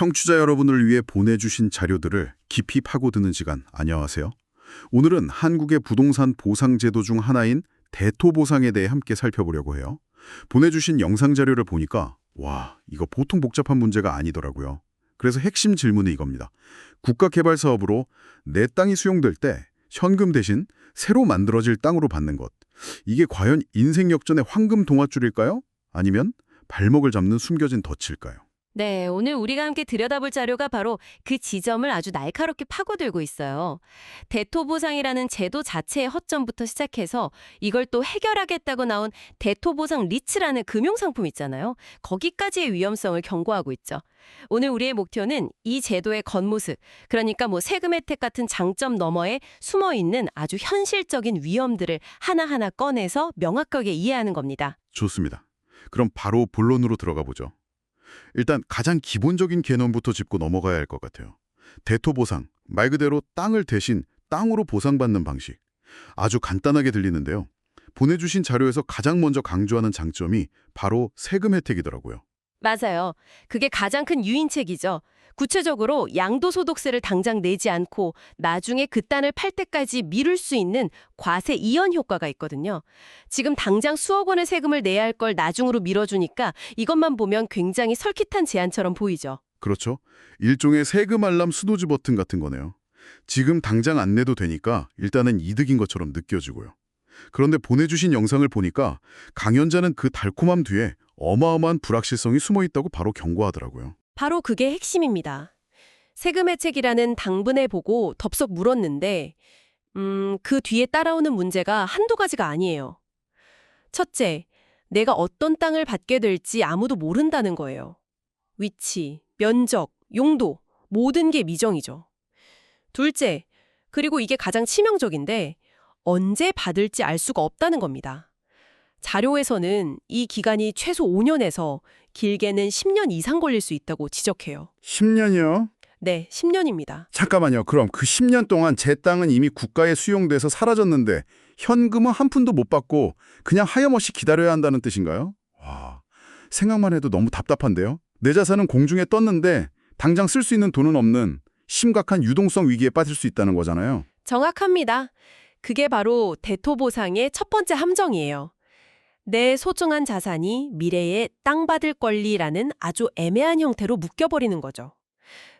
청취자 여러분을 위해 보내주신 자료들을 깊이 파고드는 시간, 안녕하세요. 오늘은 한국의 부동산 보상 제도 중 하나인 대토보상에 대해 함께 살펴보려고 해요. 보내주신 영상 자료를 보니까 와, 이거 보통 복잡한 문제가 아니더라고요. 그래서 핵심 질문이 이겁니다. 국가개발사업으로 내 땅이 수용될 때 현금 대신 새로 만들어질 땅으로 받는 것. 이게 과연 인생 역전의 황금 동아줄일까요? 아니면 발목을 잡는 숨겨진 덫일까요? 네, 오늘 우리가 함께 들여다볼 자료가 바로 그 지점을 아주 날카롭게 파고들고 있어요. 대토보상이라는 제도 자체의 허점부터 시작해서 이걸 또 해결하겠다고 나온 대토보상 리츠라는 금융상품 있잖아요. 거기까지의 위험성을 경고하고 있죠. 오늘 우리의 목표는 이 제도의 겉모습, 그러니까 세금 혜택 같은 장점 너머에 숨어있는 아주 현실적인 위험들을 하나하나 꺼내서 명확하게 이해하는 겁니다. 좋습니다. 그럼 바로 본론으로 들어가 보죠. 일단 가장 기본적인 개념부터 짚고 넘어가야 할 것 같아요. 대토보상, 말 그대로 땅을 대신 땅으로 보상받는 방식. 아주 간단하게 들리는데요. 보내주신 자료에서 가장 먼저 강조하는 장점이 바로 세금 혜택이더라고요. 맞아요. 그게 가장 큰 유인책이죠. 구체적으로 양도소득세를 당장 내지 않고 나중에 그 땅을 팔 때까지 미룰 수 있는 과세 이연 효과가 있거든요. 지금 당장 수억 원의 세금을 내야 할 걸 나중으로 미뤄주니까 이것만 보면 굉장히 설깃한 제안처럼 보이죠. 그렇죠. 일종의 세금 알람 스노즈 버튼 같은 거네요. 지금 당장 안 내도 되니까 일단은 이득인 것처럼 느껴지고요. 그런데 보내주신 영상을 보니까 강연자는 그 달콤함 뒤에 어마어마한 불확실성이 숨어 있다고 바로 경고하더라고요. 바로 그게 핵심입니다. 세금 혜택이라는 당분에 보고 덥석 물었는데 그 뒤에 따라오는 문제가 한두 가지가 아니에요. 첫째, 내가 어떤 땅을 받게 될지 아무도 모른다는 거예요. 위치, 면적, 용도, 모든 게 미정이죠. 둘째, 그리고 이게 가장 치명적인데 언제 받을지 알 수가 없다는 겁니다. 자료에서는 이 기간이 최소 5년에서 길게는 10년 이상 걸릴 수 있다고 지적해요. 10년이요? 네, 10년입니다. 잠깐만요. 그럼 그 10년 동안 제 땅은 이미 국가에 수용돼서 사라졌는데 현금은 한 푼도 못 받고 그냥 하염없이 기다려야 한다는 뜻인가요? 와, 생각만 해도 너무 답답한데요? 내 자산은 공중에 떴는데 당장 쓸 수 있는 돈은 없는 심각한 유동성 위기에 빠질 수 있다는 거잖아요. 정확합니다. 그게 바로 대토보상의 첫 번째 함정이에요. 내 소중한 자산이 미래에 땅 받을 권리라는 아주 애매한 형태로 묶여버리는 거죠.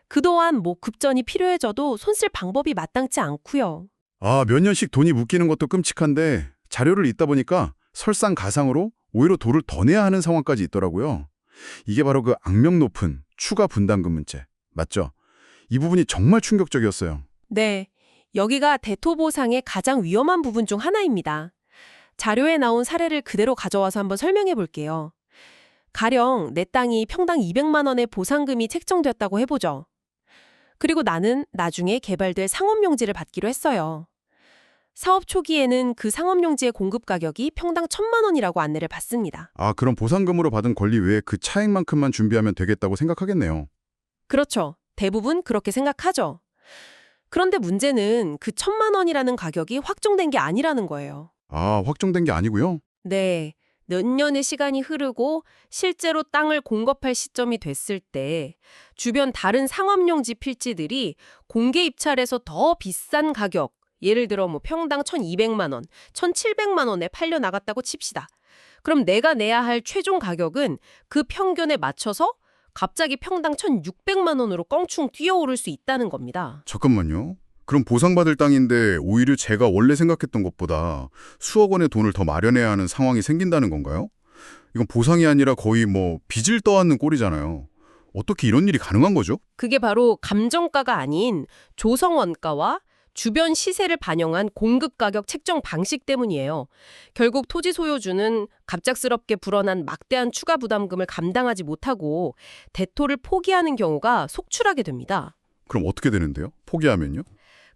그동안 급전이 필요해져도 손 쓸 방법이 마땅치 않고요. 아, 몇 년씩 돈이 묶이는 것도 끔찍한데 자료를 읽다 보니까 설상가상으로 오히려 돈을 더 내야 하는 상황까지 있더라고요. 이게 바로 그 악명 높은 추가 분담금 문제, 맞죠? 이 부분이 정말 충격적이었어요. 네, 여기가 대토보상의 가장 위험한 부분 중 하나입니다. 자료에 나온 사례를 그대로 가져와서 한번 설명해 볼게요. 가령 내 땅이 평당 200만 원의 보상금이 책정됐다고 해보죠. 그리고 나는 나중에 개발될 상업용지를 받기로 했어요. 사업 초기에는 그 상업용지의 공급 가격이 평당 1,000만 원이라고 안내를 받습니다. 아, 그럼 보상금으로 받은 권리 외에 그 차액만큼만 준비하면 되겠다고 생각하겠네요. 그렇죠. 대부분 그렇게 생각하죠. 그런데 문제는 그 1,000만 원이라는 가격이 확정된 게 아니라는 거예요. 아, 확정된 게 아니고요? 네, 몇 년의 시간이 흐르고 실제로 땅을 공급할 시점이 됐을 때 주변 다른 상업용지 필지들이 공개 입찰에서 더 비싼 가격, 예를 들어 평당 1,200만 원, 1,700만 원에 팔려 나갔다고 칩시다. 그럼 내가 내야 할 최종 가격은 그 평균에 맞춰서 갑자기 평당 1,600만 원으로 껑충 뛰어오를 수 있다는 겁니다. 잠깐만요. 그럼 보상받을 땅인데 오히려 제가 원래 생각했던 것보다 수억 원의 돈을 더 마련해야 하는 상황이 생긴다는 건가요? 이건 보상이 아니라 거의 빚을 떠안는 꼴이잖아요. 어떻게 이런 일이 가능한 거죠? 그게 바로 감정가가 아닌 조성원가와 주변 시세를 반영한 공급가격 책정 방식 때문이에요. 결국 토지 소유주는 갑작스럽게 불어난 막대한 추가 부담금을 감당하지 못하고 대토를 포기하는 경우가 속출하게 됩니다. 그럼 어떻게 되는데요? 포기하면요?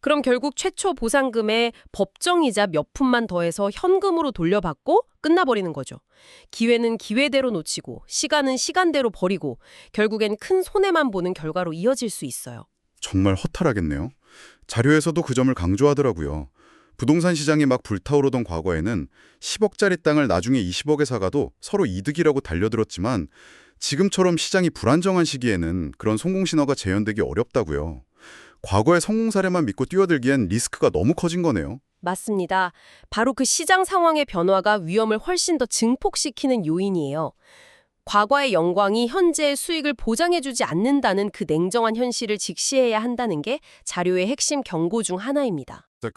그럼 결국 최초 보상금에 법정이자 몇 푼만 더해서 현금으로 돌려받고 끝나버리는 거죠. 기회는 기회대로 놓치고 시간은 시간대로 버리고 결국엔 큰 손해만 보는 결과로 이어질 수 있어요. 정말 허탈하겠네요. 자료에서도 그 점을 강조하더라고요. 부동산 시장이 막 불타오르던 과거에는 10억짜리 땅을 나중에 20억에 사가도 서로 이득이라고 달려들었지만 지금처럼 시장이 불안정한 시기에는 그런 성공 신호가 재현되기 어렵다고요. 과거의 성공 사례만 믿고 뛰어들기엔 리스크가 너무 커진 거네요. 맞습니다. 바로 그 시장 상황의 변화가 위험을 훨씬 더 증폭시키는 요인이에요. 과거의 영광이 현재의 수익을 보장해주지 않는다는 그 냉정한 현실을 직시해야 한다는 게 자료의 핵심 경고 중 하나입니다. 자,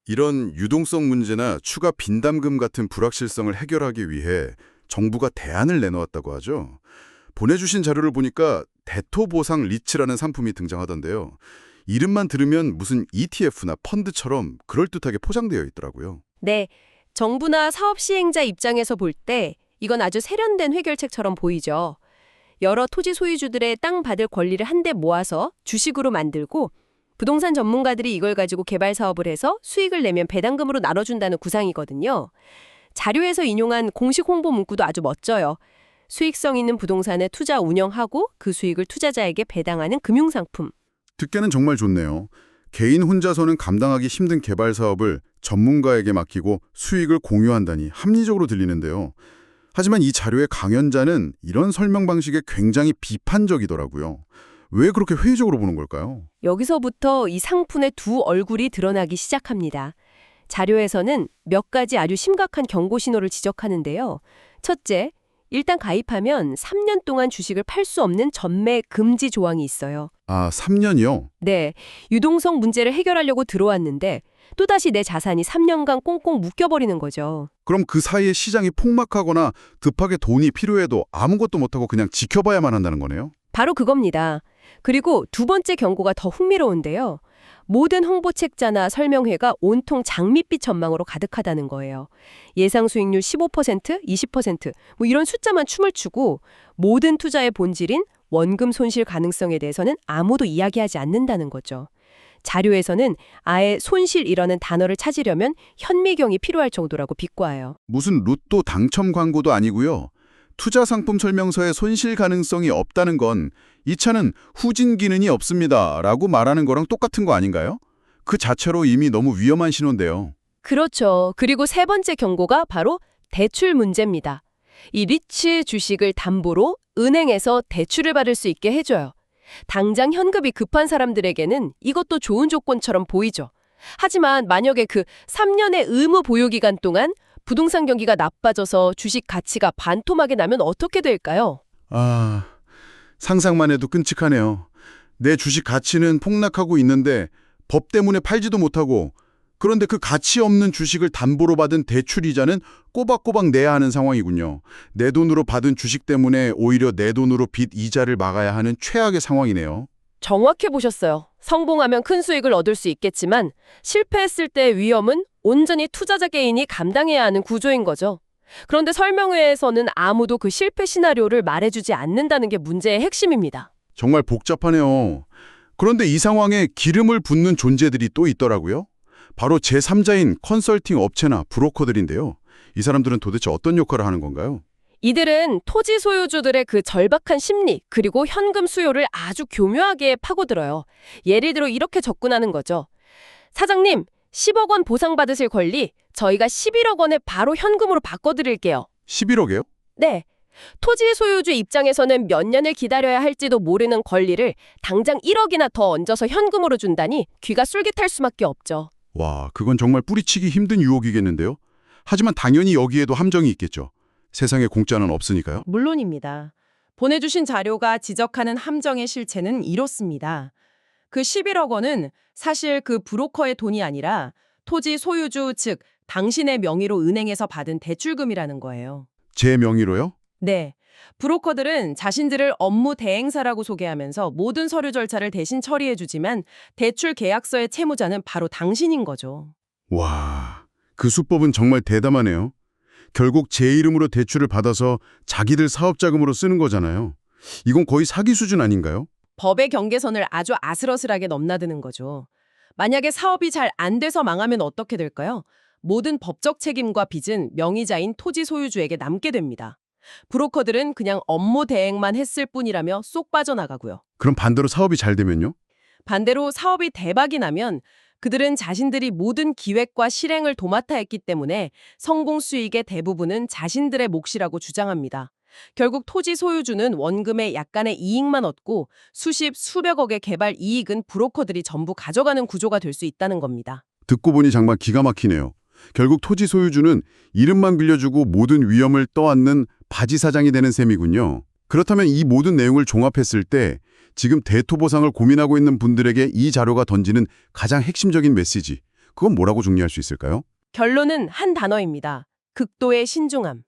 이런 유동성 문제나 추가 빈담금 같은 불확실성을 해결하기 위해 정부가 대안을 내놓았다고 하죠. 보내주신 자료를 보니까 대토보상 리츠라는 상품이 등장하던데요. 이름만 들으면 무슨 ETF나 펀드처럼 그럴듯하게 포장되어 있더라고요. 네, 정부나 사업 시행자 입장에서 볼 때 이건 아주 세련된 해결책처럼 보이죠. 여러 토지 소유주들의 땅 받을 권리를 한데 모아서 주식으로 만들고 부동산 전문가들이 이걸 가지고 개발 사업을 해서 수익을 내면 배당금으로 나눠준다는 구상이거든요. 자료에서 인용한 공식 홍보 문구도 아주 멋져요. 수익성 있는 부동산에 투자 운영하고 그 수익을 투자자에게 배당하는 금융상품. 듣기에는 정말 좋네요. 개인 혼자서는 감당하기 힘든 개발 사업을 전문가에게 맡기고 수익을 공유한다니 합리적으로 들리는데요. 하지만 이 자료의 강연자는 이런 설명 방식에 굉장히 비판적이더라고요. 왜 그렇게 회의적으로 보는 걸까요? 여기서부터 이 상품의 두 얼굴이 드러나기 시작합니다. 자료에서는 몇 가지 아주 심각한 경고 신호를 지적하는데요. 첫째, 일단 가입하면 3년 동안 주식을 팔 수 없는 전매 금지 조항이 있어요. 아, 3년이요? 네, 유동성 문제를 해결하려고 들어왔는데 또다시 내 자산이 3년간 꽁꽁 묶여버리는 거죠. 그럼 그 사이에 시장이 폭락하거나 급하게 돈이 필요해도 아무것도 못하고 그냥 지켜봐야만 한다는 거네요? 바로 그겁니다. 그리고 두 번째 경고가 더 흥미로운데요. 모든 홍보책자나 설명회가 온통 장밋빛 전망으로 가득하다는 거예요. 예상 수익률 15%, 20%, 이런 숫자만 춤을 추고 모든 투자의 본질인 원금 손실 가능성에 대해서는 아무도 이야기하지 않는다는 거죠. 자료에서는 아예 손실이라는 단어를 찾으려면 현미경이 필요할 정도라고 비꼬아요. 무슨 로또 당첨 광고도 아니고요. 투자 상품 설명서에 손실 가능성이 없다는 건 이 차는 후진 기능이 없습니다 라고 말하는 거랑 똑같은 거 아닌가요? 그 자체로 이미 너무 위험한 신호인데요. 그렇죠. 그리고 세 번째 경고가 바로 대출 문제입니다. 이 리츠 주식을 담보로 은행에서 대출을 받을 수 있게 해줘요. 당장 현금이 급한 사람들에게는 이것도 좋은 조건처럼 보이죠. 하지만 만약에 그 3년의 의무 보유 기간 동안 부동산 경기가 나빠져서 주식 가치가 반토막이 나면 어떻게 될까요? 아, 상상만 해도 끔찍하네요. 내 주식 가치는 폭락하고 있는데 법 때문에 팔지도 못하고 그런데 그 가치 없는 주식을 담보로 받은 대출 이자는 꼬박꼬박 내야 하는 상황이군요. 내 돈으로 받은 주식 때문에 오히려 내 돈으로 빚 이자를 막아야 하는 최악의 상황이네요. 정확해 보셨어요. 성공하면 큰 수익을 얻을 수 있겠지만 실패했을 때의 위험은 온전히 투자자 개인이 감당해야 하는 구조인 거죠. 그런데 설명회에서는 아무도 그 실패 시나리오를 말해주지 않는다는 게 문제의 핵심입니다. 정말 복잡하네요. 그런데 이 상황에 기름을 붓는 존재들이 또 있더라고요. 바로 제3자인 컨설팅 업체나 브로커들인데요. 이 사람들은 도대체 어떤 역할을 하는 건가요? 이들은 토지 소유주들의 그 절박한 심리 그리고 현금 수요를 아주 교묘하게 파고들어요. 예를 들어 이렇게 접근하는 거죠. 사장님, 10억 원 보상받으실 권리 저희가 11억 원에 바로 현금으로 바꿔드릴게요. 11억이요? 네. 토지 소유주 입장에서는 몇 년을 기다려야 할지도 모르는 권리를 당장 1억이나 더 얹어서 현금으로 준다니 귀가 쏠깃할 수밖에 없죠. 와, 그건 정말 뿌리치기 힘든 유혹이겠는데요. 하지만 당연히 여기에도 함정이 있겠죠. 세상에 공짜는 없으니까요. 물론입니다. 보내주신 자료가 지적하는 함정의 실체는 이렇습니다. 그 11억 원은 사실 그 브로커의 돈이 아니라 토지 소유주 즉 당신의 명의로 은행에서 받은 대출금이라는 거예요. 제 명의로요? 네. 브로커들은 자신들을 업무 대행사라고 소개하면서 모든 서류 절차를 대신 처리해주지만 대출 계약서의 채무자는 바로 당신인 거죠. 와, 그 수법은 정말 대담하네요. 결국 제 이름으로 대출을 받아서 자기들 사업 자금으로 쓰는 거잖아요. 이건 거의 사기 수준 아닌가요? 법의 경계선을 아주 아슬아슬하게 넘나드는 거죠. 만약에 사업이 잘 안 돼서 망하면 어떻게 될까요? 모든 법적 책임과 빚은 명의자인 토지 소유주에게 남게 됩니다. 브로커들은 그냥 업무 대행만 했을 뿐이라며 쏙 빠져나가고요. 그럼 반대로 사업이 잘 되면요? 반대로 사업이 대박이 나면 그들은 자신들이 모든 기획과 실행을 도맡아 했기 때문에 성공 수익의 대부분은 자신들의 몫이라고 주장합니다. 결국 토지 소유주는 원금에 약간의 이익만 얻고 수십, 수백억의 개발 이익은 브로커들이 전부 가져가는 구조가 될 수 있다는 겁니다. 듣고 보니 정말 기가 막히네요. 결국 토지 소유주는 이름만 빌려주고 모든 위험을 떠안는 바지사장이 되는 셈이군요. 그렇다면 이 모든 내용을 종합했을 때 지금 대토보상을 고민하고 있는 분들에게 이 자료가 던지는 가장 핵심적인 메시지, 그건 뭐라고 정리할 수 있을까요? 결론은 한 단어입니다. 극도의 신중함.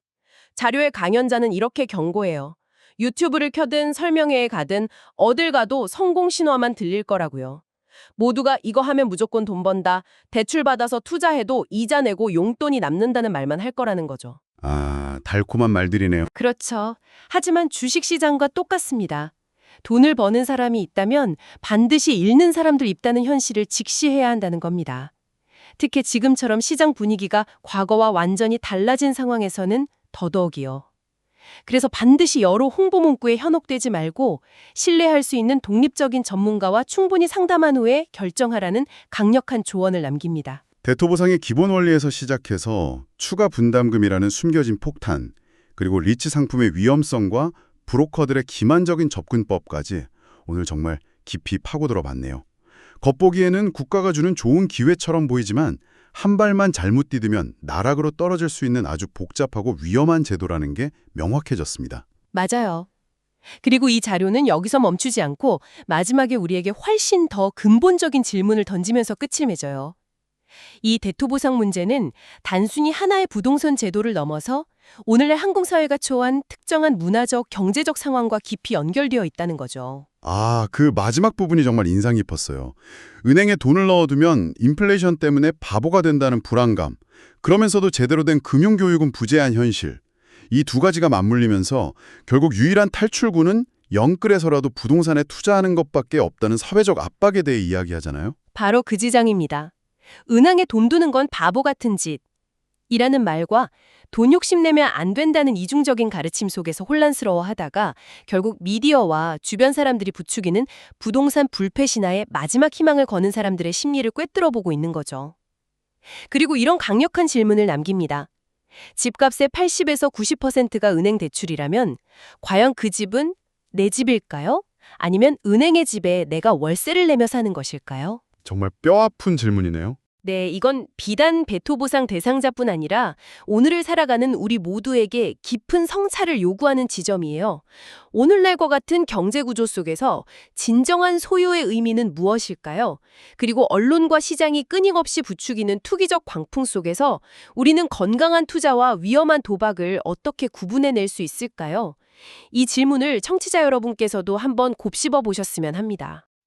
자료의 강연자는 이렇게 경고해요. 유튜브를 켜든 설명회에 가든 어딜 가도 성공 신화만 들릴 거라고요. 모두가 이거 하면 무조건 돈 번다, 대출 받아서 투자해도 이자 내고 용돈이 남는다는 말만 할 거라는 거죠. 아, 달콤한 말들이네요. 그렇죠. 하지만 주식시장과 똑같습니다. 돈을 버는 사람이 있다면 반드시 잃는 사람들 있다는 현실을 직시해야 한다는 겁니다. 특히 지금처럼 시장 분위기가 과거와 완전히 달라진 상황에서는 더더욱이요. 그래서 반드시 여러 홍보 문구에 현혹되지 말고 신뢰할 수 있는 독립적인 전문가와 충분히 상담한 후에 결정하라는 강력한 조언을 남깁니다. 대토보상의 기본 원리에서 시작해서 추가 분담금이라는 숨겨진 폭탄, 그리고 리츠 상품의 위험성과 브로커들의 기만적인 접근법까지 오늘 정말 깊이 파고들어 봤네요. 겉보기에는 국가가 주는 좋은 기회처럼 보이지만 한 발만 잘못 디디면 나락으로 떨어질 수 있는 아주 복잡하고 위험한 제도라는 게 명확해졌습니다. 맞아요. 그리고 이 자료는 여기서 멈추지 않고 마지막에 우리에게 훨씬 더 근본적인 질문을 던지면서 끝을 맺어요. 이 대토보상 문제는 단순히 하나의 부동산 제도를 넘어서 오늘날 한국 사회가 처한 특정한 문화적, 경제적 상황과 깊이 연결되어 있다는 거죠. 아, 그 마지막 부분이 정말 인상 깊었어요. 은행에 돈을 넣어두면 인플레이션 때문에 바보가 된다는 불안감, 그러면서도 제대로 된 금융교육은 부재한 현실. 이 두 가지가 맞물리면서 결국 유일한 탈출구는 영끌에서라도 부동산에 투자하는 것밖에 없다는 사회적 압박에 대해 이야기하잖아요. 바로 그 지장입니다. 은행에 돈 두는 건 바보 같은 짓이라는 말과 돈 욕심내면 안 된다는 이중적인 가르침 속에서 혼란스러워하다가 결국 미디어와 주변 사람들이 부추기는 부동산 불패 신화의 마지막 희망을 거는 사람들의 심리를 꿰뚫어보고 있는 거죠. 그리고 이런 강력한 질문을 남깁니다. 집값의 80에서 90%가 은행 대출이라면 과연 그 집은 내 집일까요? 아니면 은행의 집에 내가 월세를 내며 사는 것일까요? 정말 뼈아픈 질문이네요. 네, 이건 비단 대토보상 대상자뿐 아니라 오늘을 살아가는 우리 모두에게 깊은 성찰을 요구하는 지점이에요. 오늘날과 같은 경제구조 속에서 진정한 소유의 의미는 무엇일까요? 그리고 언론과 시장이 끊임없이 부추기는 투기적 광풍 속에서 우리는 건강한 투자와 위험한 도박을 어떻게 구분해낼 수 있을까요? 이 질문을 청취자 여러분께서도 한번 곱씹어 보셨으면 합니다.